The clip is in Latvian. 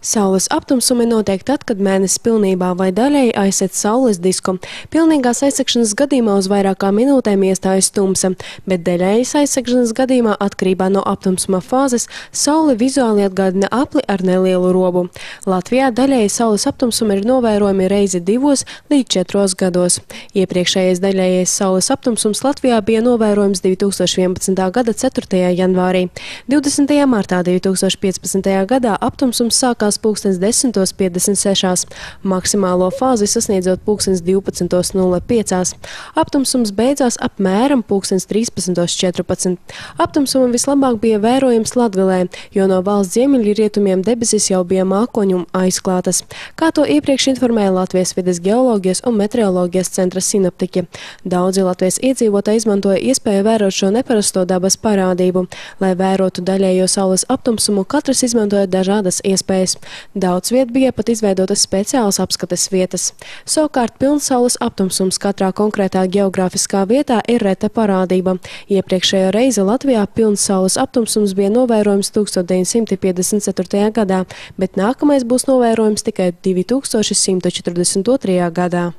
Saules aptumsumi notiek tad, kad mēnesis pilnībā vai daļēji aizsec saules disku. Pilnīgās aizsegšanas gadījumā uz vairākām minūtēm iestājas tumsa, bet daļējas aizsegšanas gadījumā atkarībā no aptumsuma fāzes saule vizuāli atgādina apli ar nelielu robu. Latvijā daļēji saules aptumsumi ir novērojami reizi 2 līdz 4 gados. Iepriekšējais daļējais saules aptumsums Latvijā bija novērojams 2011. gada 4. janvārī. 20. martā 2015. gadā aptumsums sākās 10:56, maksimālo fāzi sasniedzot 12:05. Aptumsums beidzās apmēram 13:14. Aptumsuma vislabāk bija vērojams Latgalē, jo no valsts ziemeļrietumiem debesis jau bija mākoņu un aizklātas. Kā to iepriekš informēja Latvijas vides geoloģijas un meteoroloģijas centra sinoptiķi. Daudzi Latvijas iedzīvotāji izmantoja iespēju vērot šo neparasto dabas parādību. Lai vērotu daļējo saules aptumsumu, katrs izmantoja dažādas iespējas. Daudz viet bija pat izveidotas speciālas apskates vietas. Savukārt pilns saules aptumsums katrā konkrētā geogrāfiskā vietā ir reta parādība. Iepriekšējo reizi Latvijā pilns saules aptumsums bija novērojams 1954. gadā, bet nākamais būs novērojams tikai 2142. gadā.